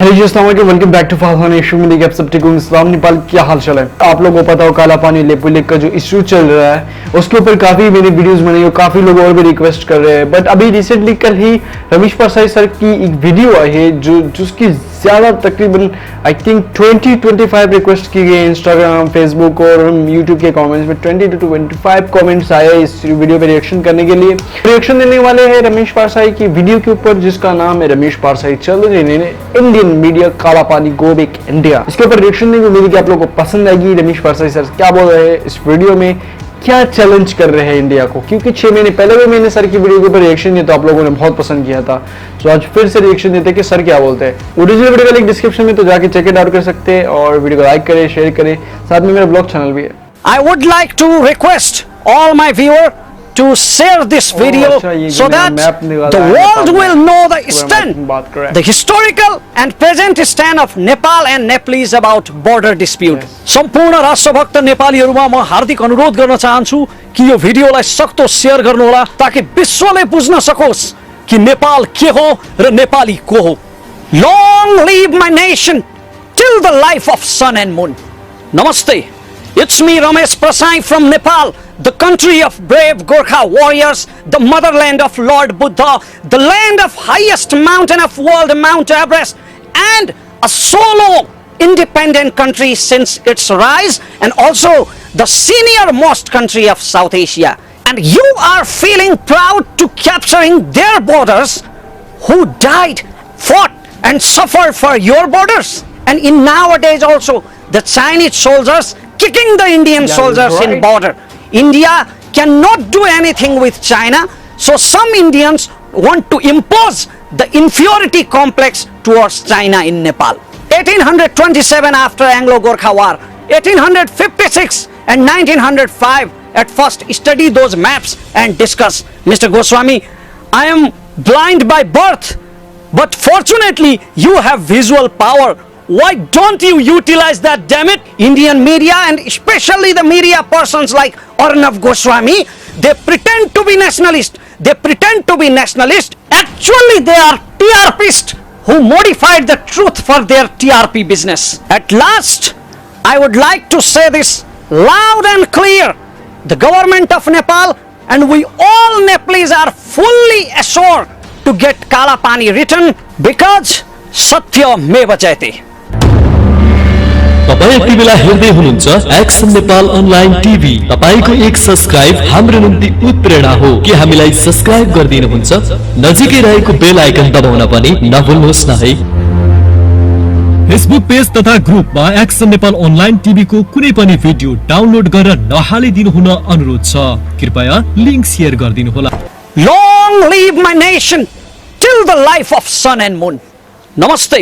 Welcome back to फहादखान में आप सब ठीक होंगे। इस्लाम नेपाल क्या हाल चाल है? आप लोगों को पता हो कालापानी लिपुलेख का जो इशू चल रहा है उसके ऊपर काफी मैंने वीडियोस बनाई और काफी लोग और भी रिक्वेस्ट कर रहे हैं। बट अभी रिसेंटली कल ही रमेश परसाई सर की एक वीडियो आई है जिसकी ज्यादा तकरीबन आई थिंक 20-25 रिक्वेस्ट की गई इंस्टाग्राम, फेसबुक और यूट्यूब के कमेंट्स में 20 to 25 कमेंट्स आए इस वीडियो पे रिएक्शन करने के लिए। रिएक्शन देने वाले हैं रमेश परसाई की वीडियो के ऊपर जिसका नाम है रमेश परसाई चल रहे Indian media Kalapani go back India. इसके ऊपर रिएक्शन देंगे, उम्मीद है कि आप लोगों को पसंद आएगी। रमेश परसाई सर क्या बोल रहे हैं इस वीडियो में, क्या चैलेंज कर रहे हैं इंडिया को, क्योंकि 6 महीने पहले भी मैंने सर की वीडियो के ऊपर रिएक्शन दिया तो आप लोगों ने बहुत पसंद किया था। तो आज फिर से रिएक्शन देते हैं कि सर क्या बोलते हैं। ओरिजिनल वीडियो का लिंक डिस्क्रिप्शन में, तो जाके चेक इट आउट कर सकते हैं और वीडियो को लाइक करें, शेयर करें। साथ में मेरा ब्लॉग चैनल भी है। I would like to request all my viewers to share this video so that the world will know the stand, the historical and present stand of Nepal and Nepalese about border dispute. सम्पूर्ण राष्ट्रभक्त नेपालीहरुमा म हार्दिक अनुरोध गर्न चाहन्छु कि यो भिडियोलाई सक्दो share गर्नुहोला ताकि विश्वले बुझ्न सकोस् कि नेपाल के हो र नेपाली को हो। Long live my nation till the life of sun and moon. Namaste. It's me Ramesh Prasai from Nepal, the country of brave Gorkha warriors, the motherland of Lord Buddha, the land of highest mountain of world, Mount Everest, and a solo independent country since its rise, and also the senior most country of South Asia. And you are feeling proud to capturing their borders who died, fought and suffered for your borders. And in nowadays also the Chinese soldiers kicking the Indian soldiers in border. India cannot do anything with China, so some Indians want to impose the inferiority complex towards China in Nepal. 1827 after Anglo-Gorkha War, 1856 and 1905, at first study those maps and discuss. Mr. Goswami, I am blind by birth, but fortunately you have visual power. Why don't you utilize that, damn it? Indian media and especially the media persons like Arnav Goswami, they pretend to be nationalist. They pretend to be nationalist. Actually, they are TRPists who modified the truth for their TRP business. At last, I would like to say this loud and clear. The government of Nepal and we all Nepalese are fully assured to get Kalapani written because Satya Meva Jayate. तपाईं यति बेला हेर्दै हुनुहुन्छ action Nepal online TV. तपाईको एक subscribe हाम्रो निम्ति उत्प्रेरणा हो। के हामीलाई सब्स्क्राइब गरिदिनुहुन्छ? नजिकै रहेको बेल आइकन दबाउन पनि नभुल्नुहोस् न है। फेसबुक पेज तथा ग्रुपमा एक्सन नेपाल अनलाइन टिभी को कुनै पनि भिडियो डाउनलोड गरेर नहालिदिनु हुन अनुरोध छ। कृपया लिंक शेयर गरिदिनु होला। Long live my nation till the life of sun and moon. Namaste.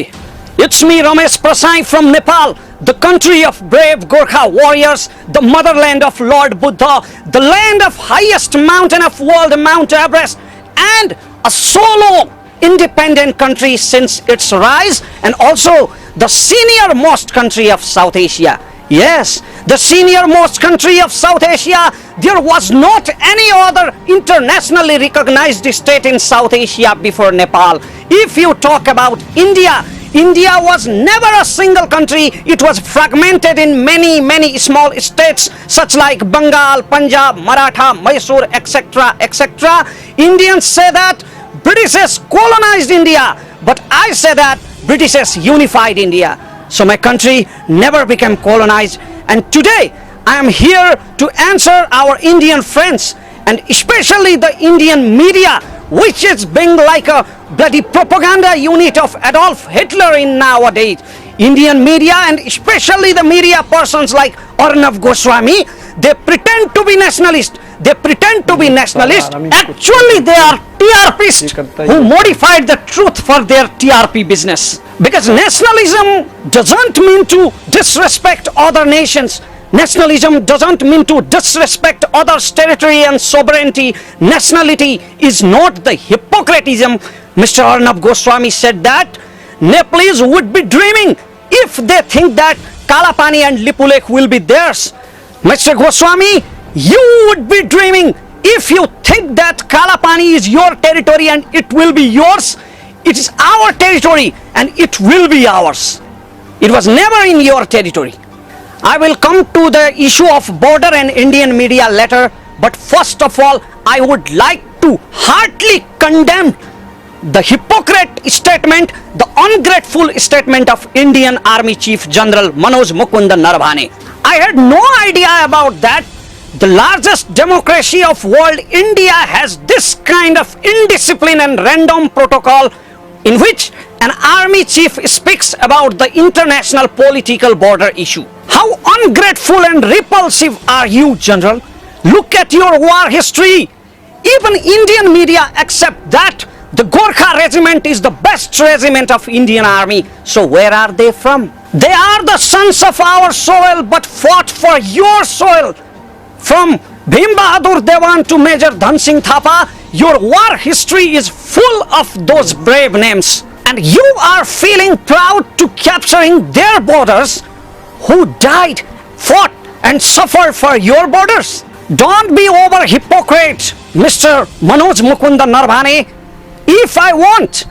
It's me Ramesh Prasai from Nepal, the country of brave Gorkha warriors, the motherland of Lord Buddha, the land of highest mountain of world, Mount Everest, and a solo independent country since its rise, and also the senior most country of South Asia. Yes, the senior most country of South Asia. There was not any other internationally recognized state in South Asia before Nepal. If you talk about India, India was never a single country. It was fragmented in many small states such like Bengal, Punjab, Maratha, Mysore, etc. etc. Indians say that Britishers colonized India, but I say that Britishers unified India. So my country never became colonized, and today I am here to answer our Indian friends and especially the Indian media, which is being like a bloody propaganda unit of Adolf Hitler in nowadays. Indian media and especially the media persons like Arnav Goswami, they pretend to be nationalist. They pretend to be nationalist. Actually, they are TRPists who modified the truth for their TRP business. Because nationalism doesn't mean to disrespect other nations. Nationalism doesn't mean to disrespect others' territory and sovereignty. Nationality is not the hypocritism. Mr. Arnav Goswami said that Nepalese would be dreaming if they think that Kalapani and Lipulekh will be theirs. Mr. Goswami, you would be dreaming if you think that Kalapani is your territory and it will be yours. It is our territory and it will be ours. It was never in your territory. I will come to the issue of border and Indian media later, but first of all, I would like to heartily condemn the hypocrite statement, the ungrateful statement of Indian Army Chief General Manoj Mukund Naravane. I had no idea about that. The largest democracy of world, India, has this kind of indiscipline and random protocol in which an army chief speaks about the international political border issue. How ungrateful and repulsive are you, General? Look at your war history. Even Indian media accept that the Gorkha regiment is the best regiment of Indian army. So where are they from? They are the sons of our soil but fought for your soil. From Bhim Bahadur Dewan to Major Dhan Singh Thapa, your war history is full of those brave names. And you are feeling proud to capturing their borders who died, fought and suffered for your borders. Don't be over hypocrite, Mr. Manoj Mukund Naravane. If I want,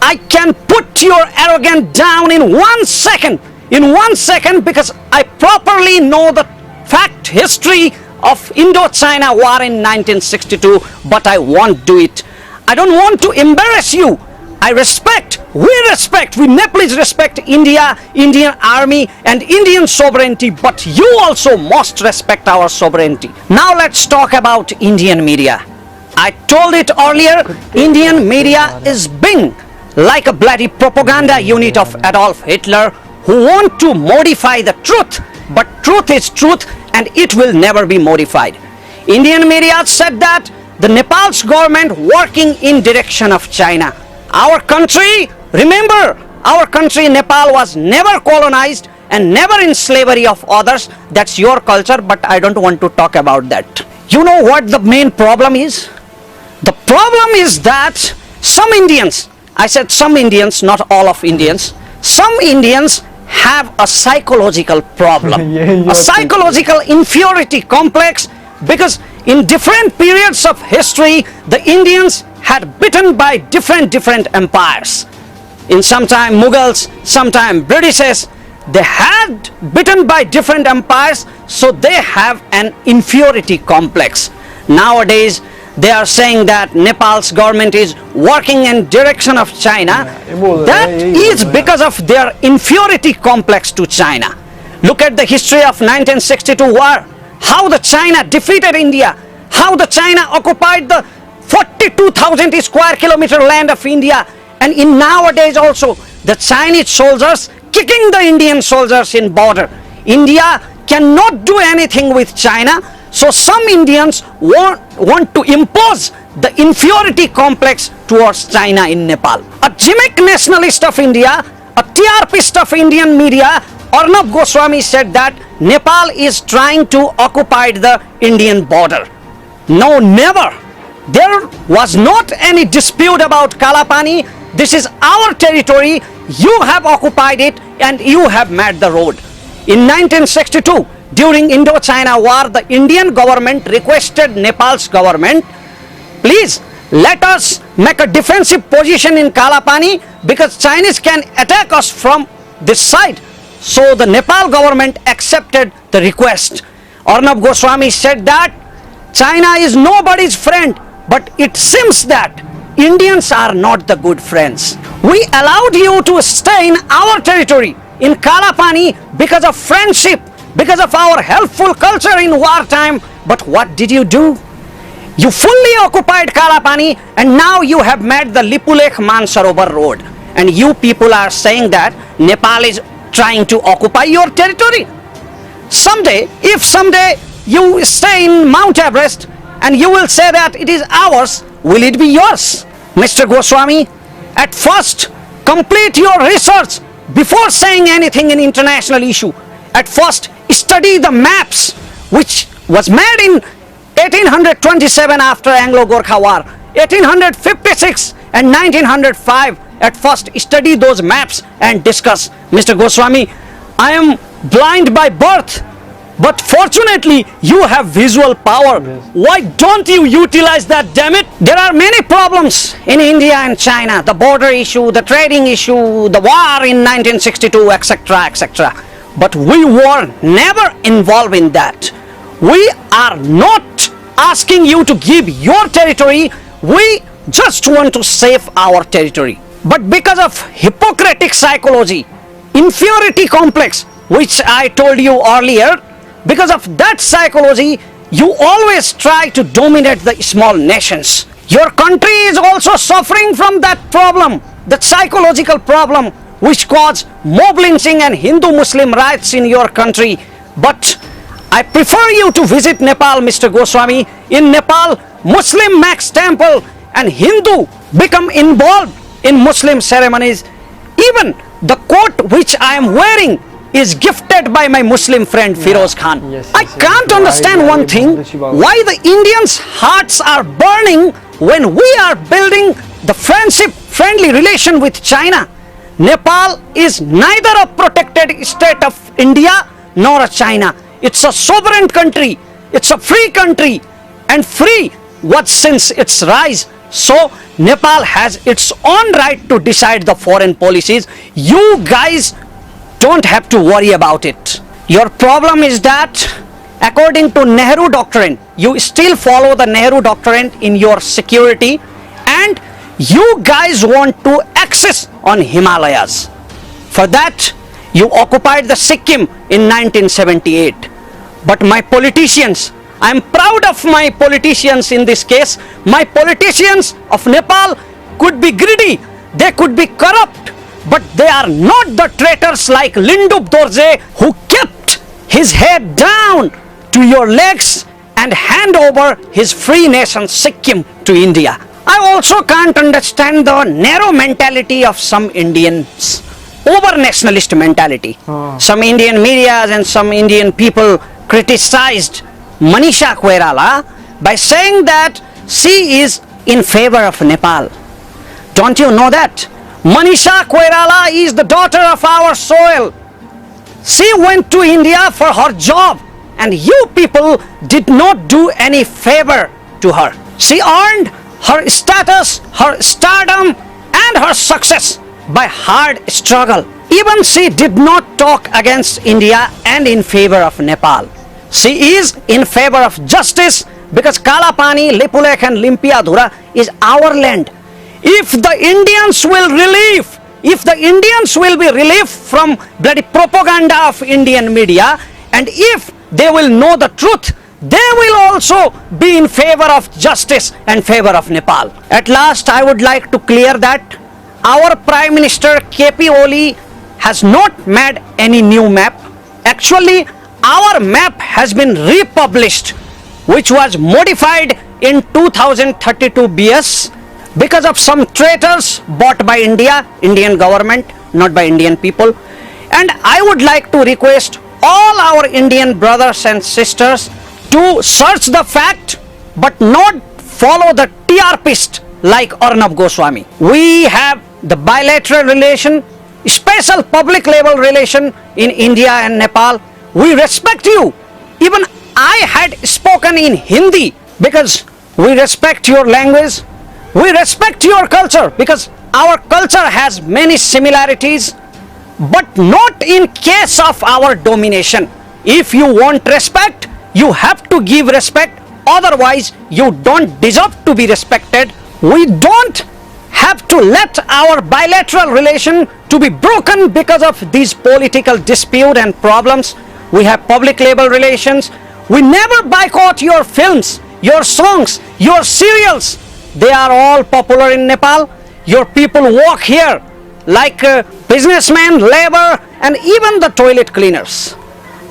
I can put your arrogance down in 1 second. In 1 second, because I properly know the fact history of Indo-China war in 1962, but I won't do it. I don't want to embarrass you. I respect, we Nepalese respect India, Indian army and Indian sovereignty, but you also must respect our sovereignty. Now let's talk about Indian media. I told it earlier, Indian media is being like a bloody propaganda unit of Adolf Hitler who want to modify the truth, but truth is truth and it will never be modified. Indian media said that the Nepal's government working in direction of China. Our country, remember, our country Nepal was never colonized and never in slavery of others. That's your culture, but I don't want to talk about that. You know what the main problem is? The problem is that some Indians, I said some Indians, not all of Indians, some Indians have a psychological problem, a psychological inferiority complex, because in different periods of history, the Indians had bitten by different empires. In sometime Mughals, sometime Britishes, they had bitten by different empires, so they have an inferiority complex. Nowadays, they are saying that Nepal's government is working in direction of China. That is because of their inferiority complex to China. Look at the history of 1962 war, how the China defeated India, how the China occupied the 42,000 square kilometer land of India, and in nowadays also the Chinese soldiers kicking the Indian soldiers in border. India cannot do anything with China, so some Indians want to impose the inferiority complex towards China in Nepal. A gimmick nationalist of India, a TRPist of Indian media, Arnab Goswami said that Nepal is trying to occupy the Indian border. No, never. There was not any dispute about Kalapani. This is our territory. You have occupied it and you have made the road. In 1962, during Indo-China war, the Indian government requested Nepal's government, please let us make a defensive position in Kalapani because Chinese can attack us from this side. So the Nepal government accepted the request. Arnab Goswami said that China is nobody's friend, but it seems that Indians are not the good friends. We allowed you to stay in our territory, in Kalapani, because of friendship, because of our helpful culture in wartime. But what did you do? You fully occupied Kalapani and now you have made the Lipulekh Mansarovar road. And you people are saying that Nepal is trying to occupy your territory. Someday, if someday you stay in Mount Everest and you will say that it is ours, will it be yours? Mr. Goswami, at first complete your research before saying anything in international issue. At first study the maps which was made in 1827 after Anglo-Gorkha War, 1856 and 1905. At first study those maps and discuss. Mr. Goswami, I am blind by birth, But fortunately, you have visual power. Why don't you utilize that, damn it? There are many problems in India and China. The border issue, the trading issue, the war in 1962, etc., etc. But we were never involved in that. We are not asking you to give your territory. We just want to save our territory. But because of Hippocratic psychology, inferiority complex, which I told you earlier, because of that psychology, you always try to dominate the small nations. Your country is also suffering from that problem, that psychological problem which caused mob lynching and Hindu-Muslim riots in your country. But I prefer you to visit Nepal, Mr. Goswami. In Nepal, Muslim Max Temple and Hindu become involved in Muslim ceremonies. Even the coat which I am wearing is gifted by my Muslim friend Firoz Khan. I can't understand one thing, why the Indians' hearts are burning when we are building the friendly relation with China. Nepal is neither a protected state of India nor a China. It's a sovereign country. It's a free country, and free was since its rise. So Nepal has its own right to decide the foreign policies. You guys don't have to worry about it. Your problem is that according to Nehru doctrine, you still follow the Nehru doctrine in your security, and you guys want to access on Himalayas. For that, you occupied the Sikkim in 1978. But my politicians, I am proud of my politicians in this case. My politicians of Nepal could be greedy, they could be corrupt, but they are not the traitors like Lindup Dorje, who kept his head down to your legs and hand over his free nation Sikkim to India. I also can't understand the narrow mentality of some Indians, over-nationalist mentality. Some Indian media and some Indian people criticized Manisha Koirala by saying that she is in favor of Nepal. Don't you know that? Manisha Koirala is the daughter of our soil. She went to India for her job, and you people did not do any favor to her. She earned her status, her stardom, and her success by hard struggle. Even she did not talk against India and in favor of Nepal. She is in favor of justice because Kalapani, Lipulekh and Limpiadhura is our land. If the Indians will be relieved from bloody propaganda of Indian media, and if they will know the truth, they will also be in favor of justice and favor of Nepal. At last, I would like to clear that our Prime Minister KP Oli has not made any new map. Actually, our map has been republished, which was modified in 2032 BS because of some traitors bought by Indian government, not by Indian people. And I would like to request all our Indian brothers and sisters to search the fact but not follow the TRPist like Arnab Goswami. We have the bilateral relation, special public level relation in India and Nepal. We respect you. Even I had spoken in Hindi because we respect your language. We respect your culture because our culture has many similarities, but not in case of our domination. If you want respect, you have to give respect. Otherwise, you don't deserve to be respected. We don't have to let our bilateral relation to be broken because of these political dispute and problems. We have public level relations. We never boycott your films, your songs, your serials. They are all popular in Nepal. Your people walk here like businessmen, labor, and even the toilet cleaners.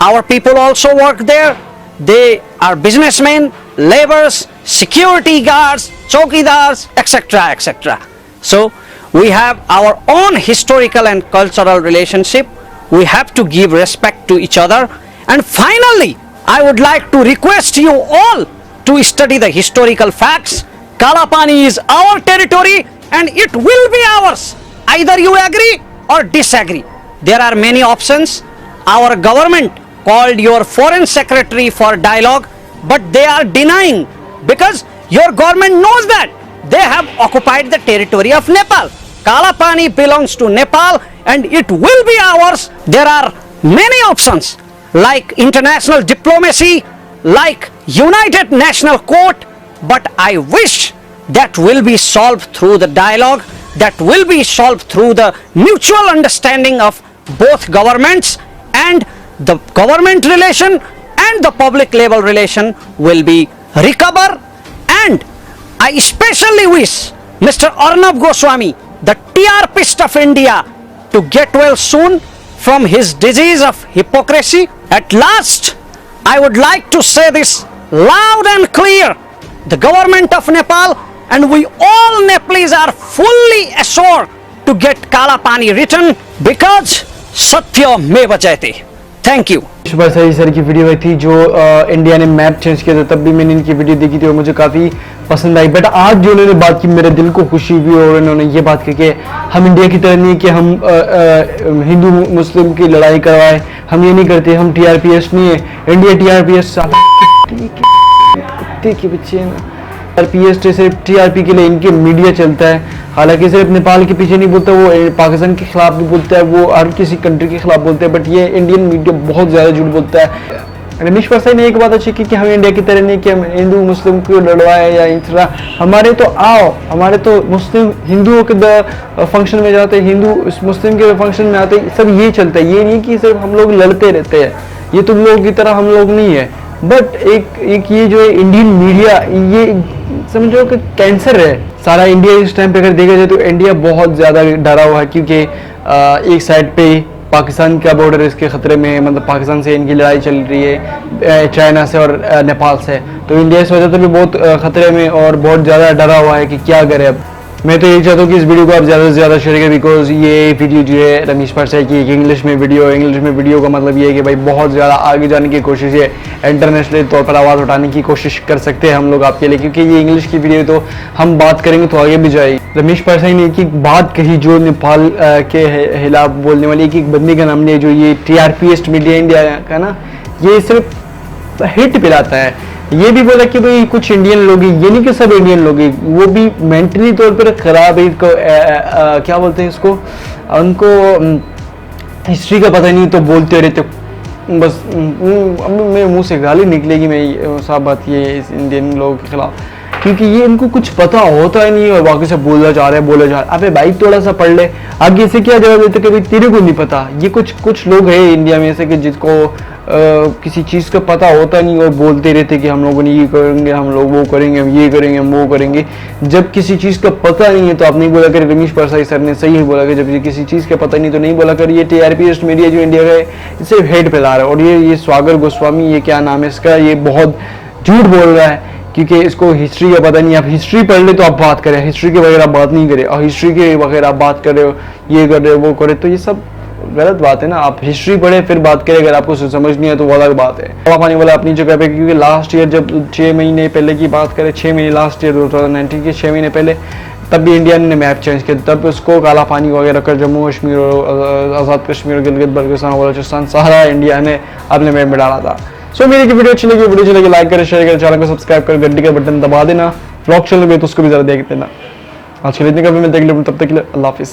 Our people also work there. They are businessmen, laborers, security guards, chowkidars, etc., etc. So we have our own historical and cultural relationship. We have to give respect to each other. And finally, I would like to request you all to study the historical facts. Kalapani is our territory and it will be ours. Either you agree or disagree. There are many options. Our government called your foreign secretary for dialogue, but they are denying because your government knows that they have occupied the territory of Nepal. Kalapani belongs to Nepal and it will be ours. There are many options like international diplomacy, like United National Court, but I wish that will be solved through the dialogue, that will be solved through the mutual understanding of both governments, and the government relation and the public level relation will be recover. And I especially wish Mr. Arnab Goswami, the TRPist of India, to get well soon from his disease of hypocrisy. At last, I would like to say this loud and clear. The government of Nepal and we all Nepalese are fully assured to get Kalapani written because Satya Meva Jayate. Thank you. Prasai sir की video थी जो India ने map change किया था, तब भी मैंने इनकी वीडियो देखी थी और मुझे काफ़ी पसंद आई। बट आज जो उन्होंने बात की मेरे दिल को खुशी हुई और उन्होंने ये बात की कि हम इंडिया की तरह नहीं कि हम हिंदू मुस्लिम की लड़ाई करवाए, हम ये नहीं करते, हम TRPS नहीं है। इंडिया TRPS के बच्चे हैं ना, TRPS सिर्फ TRP के लिए इनके मीडिया चलता है, हालांकि सिर्फ नेपाल के पीछे नहीं बोलता, वो पाकिस्तान के खिलाफ भी बोलता है, वो हर किसी कंट्री के खिलाफ बोलते हैं। बट ये इंडियन मीडिया बहुत ज़्यादा झूठ बोलता है। रमेश प्रसाई ने एक बात अच्छी की कि हम इंडिया की तरह नहीं कि हम हिंदू मुस्लिम को लड़वाए या इस तरह, हमारे तो आओ, हमारे तो मुस्लिम हिंदुओं के फंक्शन में जाते, हिंदू मुस्लिम के फंक्शन में आते, सब ये चलता है। ये नहीं कि सिर्फ हम लोग लड़ते रहते हैं, ये तुम लोगों की तरह हम लोग नहीं है। बट एक ये जो है इंडियन मीडिया, ये समझो कि कैंसर है सारा इंडिया। इस टाइम पे अगर देखा जाए तो इंडिया बहुत ज़्यादा डरा हुआ है, क्योंकि एक साइड पे पाकिस्तान का बॉर्डर इसके ख़तरे में है, मतलब पाकिस्तान से इनकी लड़ाई चल रही है, चाइना से और नेपाल से, तो इंडिया इस वजह से भी बहुत ख़तरे में और बहुत ज़्यादा डरा हुआ है कि क्या करे। अब मैं तो यही चाहता हूँ कि इस वीडियो को आप ज़्यादा से ज़्यादा शेयर करें, बिकॉज ये वीडियो जो है रमेश प्रसाई की एक इंग्लिश में वीडियो का मतलब ये है कि भाई बहुत ज़्यादा आगे जाने की कोशिश है, इंटरनेशनल तौर पर आवाज़ उठाने की कोशिश कर सकते हैं हम लोग आपके लिए, क्योंकि ये इंग्लिश की वीडियो तो हम बात करेंगे तो आगे भी जाएगी। रमेश प्रसाई ने एक बात कही जो नेपाल के खिलाफ बोलने वाली एक बंदी का नाम नहीं है, जो ये TRPist मीडिया इंडिया का ना, ये सिर्फ हिट पिलाता है। ये भी बोला कि भाई कुछ इंडियन लोग, ये नहीं कि सब इंडियन लोग, वो भी मेंटली तौर पर खराब है, इसको क्या बोलते हैं इसको, उनको हिस्ट्री का पता नहीं तो बोलते रहते बस। अब मेरे मुंह से गाली निकलेगी, मैं साफ बात ये इस इंडियन लोगों के खिलाफ, क्योंकि ये इनको कुछ पता होता ही नहीं और बाकी से बोला जा रहा है। अबे भाई थोड़ा सा पढ़ ले, आगे से क्या जवाब देते कि भाई तेरे को नहीं पता। ये कुछ लोग हैं इंडिया में ऐसे कि जिसको किसी चीज़ का पता होता नहीं और बोलते रहते कि हम लोगों ने ये करेंगे, हम लोग वो करेंगे, हम ये करेंगे, हम वो करेंगे। जब किसी चीज़ का पता नहीं है तो आप नहीं बोला कर, रमेश प्रसाई सर ने सही बोला कि जब ये किसी चीज़ का पता नहीं तो नहीं बोला कर। ये TRPist मीडिया जो इंडिया का है, इसे हेड फैला रहा है। और ये स्वागर गोस्वामी, ये क्या नाम है इसका, ये बहुत झूठ बोल रहा है, क्योंकि इसको हिस्ट्री का पता नहीं। आप हिस्ट्री पढ़ ले तो आप बात करें, हिस्ट्री के वगैरह बात नहीं करें, और हिस्ट्री के वगैरह आप बात कर रहे हो, ये कर रहे हो, वो करे, तो ये सब गलत बात है ना। आप हिस्ट्री पढ़े फिर बात करें, अगर आपको समझ नहीं है तो वो अलग बात है। कालापानी वाला अपनी जगह पे, क्योंकि लास्ट ईयर जब 6 महीने पहले की बात करें, 6 महीने लास्ट ईयर 2019 के 6 महीने पहले, तब भी इंडिया ने मैप चेंज किया, तब उसको कालापानी वगैरह कर जम्मू कश्मीर और आज़ाद कश्मीर और गिलगित बल्तिस्तान और बलूचिस्तान सारा इंडिया ने अपने मैप में डाला था। सो मेरी की वीडियो अच्छी लगी लाइक करें, शेयर करें, चैनल को सब्सक्राइब कर घंटी का बटन दबा देना। व्लॉग चैनल में तो उसको भी जरा देख देना। आज के लिए इतने का भी मैं देख लूँ, तब तक के लिए अल्लाह हाफिज़।